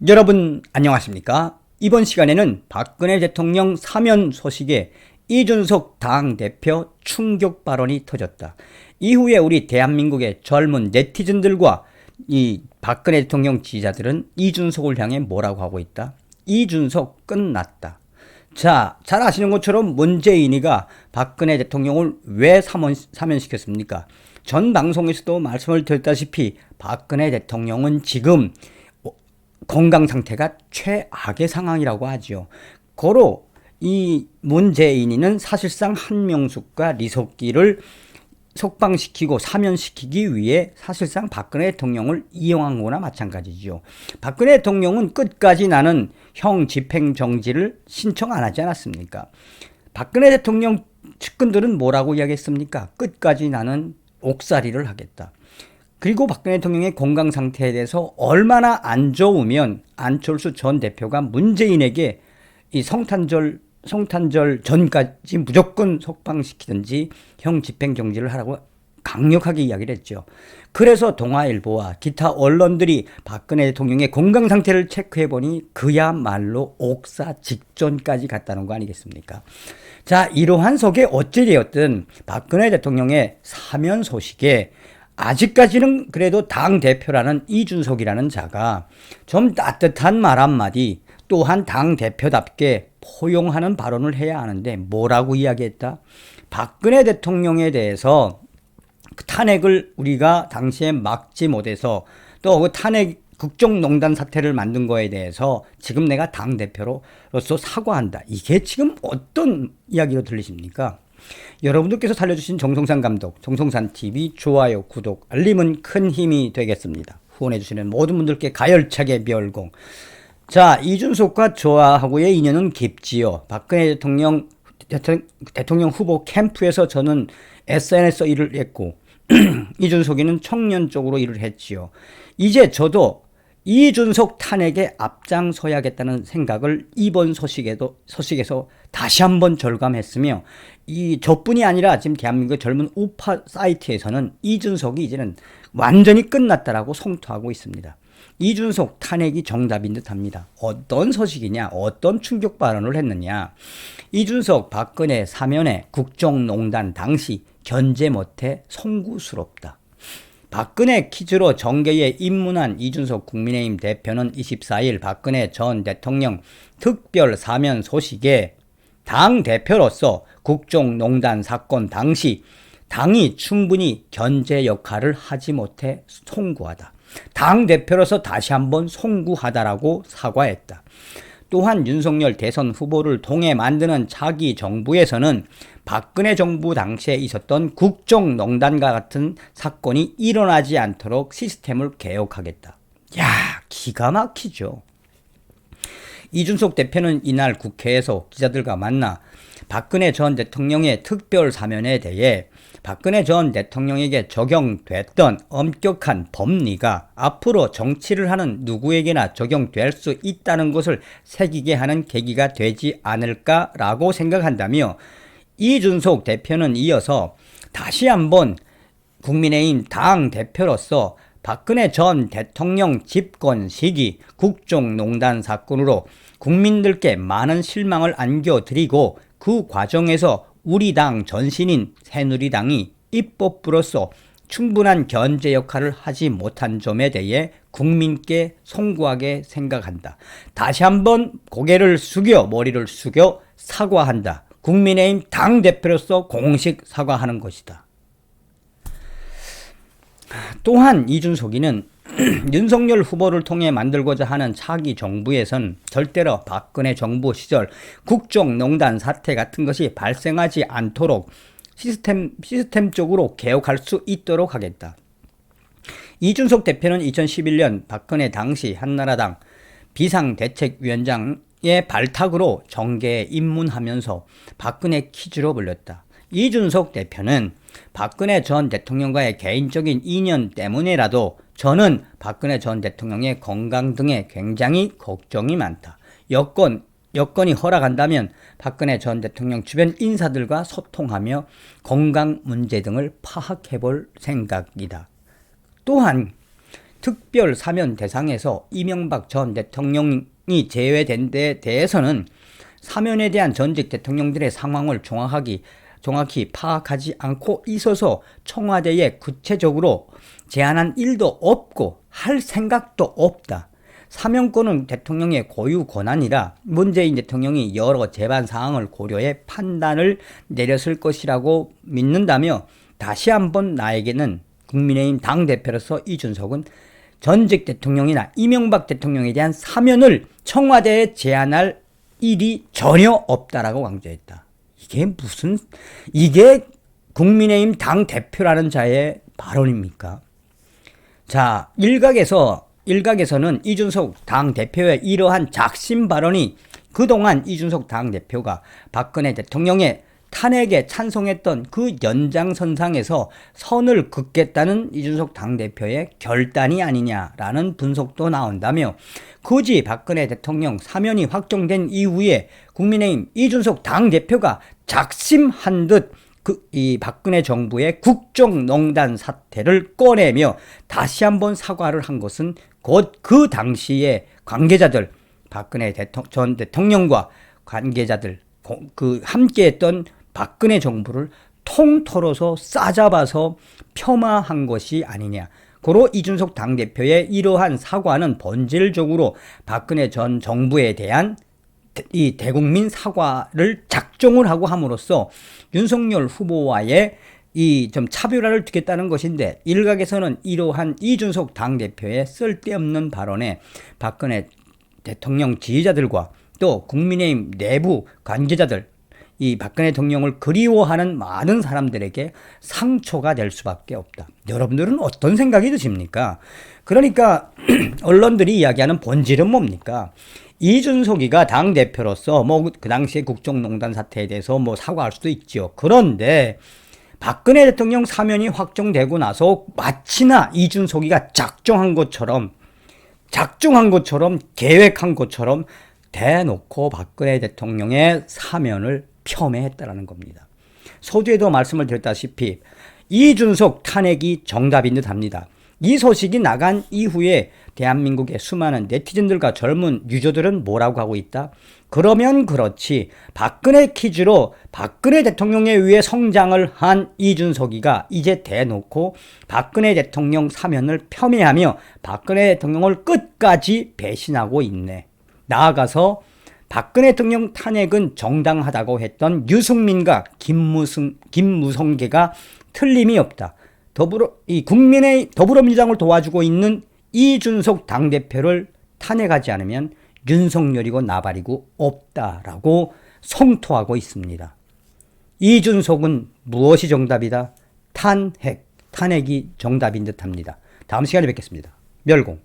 여러분 안녕하십니까? 이번 시간에는 박근혜 대통령 사면 소식에 이준석 당대표 충격 발언이 터졌다. 이후에 우리 대한민국의 젊은 네티즌들과 이 박근혜 대통령 지지자들은 이준석을 향해 뭐라고 하고 있다? 이준석 끝났다. 자, 잘 아시는 것처럼 문재인이가 박근혜 대통령을 왜 사면시켰습니까? 전 방송에서도 말씀을 드렸다시피 박근혜 대통령은 지금 건강 상태가 최악의 상황이라고 하죠. 고로 이 문재인이는 사실상 한명숙과 리석기를 석방시키고 사면시키기 위해 사실상 박근혜 대통령을 이용한 거나 마찬가지죠. 박근혜 대통령은 끝까지 나는 형 집행정지를 신청 안 하지 않았습니까? 박근혜 대통령 측근들은 뭐라고 이야기했습니까? 끝까지 나는 옥살이를 하겠다. 그리고 박근혜 대통령의 건강 상태에 대해서 얼마나 안 좋으면 안철수 전 대표가 문재인에게 이 성탄절 전까지 무조건 석방시키든지 형 집행정지를 하라고 강력하게 이야기를 했죠. 그래서 동아일보와 기타 언론들이 박근혜 대통령의 건강 상태를 체크해보니 그야말로 옥사 직전까지 갔다는 거 아니겠습니까? 자, 이러한 속에 어찌되었든 박근혜 대통령의 사면 소식에 아직까지는 그래도 당대표라는 이준석이라는 자가 좀 따뜻한 말 한마디, 또한 당대표답게 포용하는 발언을 해야 하는데 뭐라고 이야기했다? 박근혜 대통령에 대해서 탄핵을 우리가 당시에 막지 못해서 또 그 탄핵 국정농단 사태를 만든 거에 대해서 지금 내가 당대표로서 사과한다. 이게 지금 어떤 이야기로 들리십니까? 여러분들께서 살려주신 정성산 감독, 정성산TV 좋아요, 구독, 알림은 큰 힘이 되겠습니다. 후원해주시는 모든 분들께 가열차게 멸공. 자, 이준석과 저하고의 인연은 깊지요. 박근혜 대통령 후보 캠프에서 저는 SNS 일을 했고 이준석이는 청년 쪽으로 일을 했지요. 이제 저도 이준석 탄핵에 앞장서야겠다는 생각을 이번 소식에서 다시 한번 절감했으며 저뿐이 아니라 지금 대한민국 젊은 우파 사이트에서는 이준석이 이제는 완전히 끝났다라고 성토하고 있습니다. 이준석 탄핵이 정답인 듯합니다. 어떤 소식이냐, 어떤 충격 발언을 했느냐. 이준석 박근혜 사면에 국정농단 당시 견제 못해 송구스럽다. 박근혜 퀴즈로 정계에 입문한 이준석 국민의힘 대표는 24일 박근혜 전 대통령 특별 사면 소식에 당대표로서 국정농단 사건 당시 당이 충분히 견제 역할을 하지 못해 송구하다. 당대표로서 다시 한번 송구하다라고 사과했다. 또한 윤석열 대선 후보를 통해 만드는 차기 정부에서는 박근혜 정부 당시에 있었던 국정농단과 같은 사건이 일어나지 않도록 시스템을 개혁하겠다. 야, 기가 막히죠. 이준석 대표는 이날 국회에서 기자들과 만나 박근혜 전 대통령의 특별 사면에 대해 박근혜 전 대통령에게 적용됐던 엄격한 법리가 앞으로 정치를 하는 누구에게나 적용될 수 있다는 것을 새기게 하는 계기가 되지 않을까라고 생각한다며 이준석 대표는 이어서 다시 한번 국민의힘 당대표로서 박근혜 전 대통령 집권 시기 국정농단 사건으로 국민들께 많은 실망을 안겨드리고 그 과정에서 우리 당 전신인 새누리당이 입법부로서 충분한 견제 역할을 하지 못한 점에 대해 국민께 송구하게 생각한다. 다시 한번 고개를 숙여 머리를 숙여 사과한다. 국민의힘 당대표로서 공식 사과하는 것이다. 또한 이준석이는 윤석열 후보를 통해 만들고자 하는 차기 정부에선 절대로 박근혜 정부 시절 국정농단 사태 같은 것이 발생하지 않도록 시스템적으로 개혁할 수 있도록 하겠다. 이준석 대표는 2011년 박근혜 당시 한나라당 비상대책위원장의 발탁으로 정계에 입문하면서 박근혜 퀴즈로 불렸다. 이준석 대표는 박근혜 전 대통령과의 개인적인 인연 때문에라도 저는 박근혜 전 대통령의 건강 등에 굉장히 걱정이 많다. 여건이 허락한다면 박근혜 전 대통령 주변 인사들과 소통하며 건강 문제 등을 파악해 볼 생각이다. 또한 특별 사면 대상에서 이명박 전 대통령이 제외된 데 대해서는 사면에 대한 전직 대통령들의 상황을 정확히 파악하지 않고 있어서 청와대에 구체적으로 제안한 일도 없고 할 생각도 없다. 사면권은 대통령의 고유 권한이라 문재인 대통령이 여러 재반 사항을 고려해 판단을 내렸을 것이라고 믿는다며 다시 한번 나에게는 국민의힘 당대표로서 이준석은 전직 대통령이나 이명박 대통령에 대한 사면을 청와대에 제안할 일이 전혀 없다라고 강조했다. 이게 국민의힘 당대표라는 자의 발언입니까? 자, 일각에서는 이준석 당대표의 이러한 작심 발언이 그동안 이준석 당대표가 박근혜 대통령의 탄핵에 찬성했던 그 연장선상에서 선을 긋겠다는 이준석 당대표의 결단이 아니냐라는 분석도 나온다며 굳이 박근혜 대통령 사면이 확정된 이후에 국민의힘 이준석 당대표가 작심한 듯 이 박근혜 정부의 국정농단 사태를 꺼내며 다시 한번 사과를 한 것은 곧 그 당시에 관계자들, 박근혜 전 대통령과 관계자들, 함께했던 박근혜 정부를 통틀어서 싸잡아서 폄하한 것이 아니냐. 고로 이준석 당대표의 이러한 사과는 본질적으로 박근혜 전 정부에 대한 이 대국민 사과를 작정을 하고 함으로써 윤석열 후보와의 이 좀 차별화를 두겠다는 것인데, 일각에서는 이러한 이준석 당대표의 쓸데없는 발언에 박근혜 대통령 지지자들과 또 국민의힘 내부 관계자들, 이 박근혜 대통령을 그리워하는 많은 사람들에게 상처가 될 수밖에 없다. 여러분들은 어떤 생각이 드십니까? 그러니까 언론들이 이야기하는 본질은 뭡니까? 이준석이가 당대표로서 그 당시에 국정농단 사태에 대해서 사과할 수도 있죠. 그런데 박근혜 대통령 사면이 확정되고 나서 마치나 이준석이가 작정한 것처럼 계획한 것처럼 대놓고 박근혜 대통령의 사면을 폄훼했다라는 겁니다. 서두에도 말씀을 드렸다시피 이준석 탄핵이 정답인 듯 합니다. 이 소식이 나간 이후에 대한민국의 수많은 네티즌들과 젊은 유저들은 뭐라고 하고 있다? 그러면 그렇지, 박근혜 퀴즈로 박근혜 대통령에 의해 성장을 한 이준석이가 이제 대놓고 박근혜 대통령 사면을 폄훼하며 박근혜 대통령을 끝까지 배신하고 있네. 나아가서 박근혜 대통령 탄핵은 정당하다고 했던 유승민과 김무성계가 틀림이 없다. 더불어민주당을 도와주고 있는 이준석 당대표를 탄핵하지 않으면 윤석열이고 나발이고 없다라고 성토하고 있습니다. 이준석은 무엇이 정답이다? 탄핵이 정답인 듯합니다. 다음 시간에 뵙겠습니다. 멸공.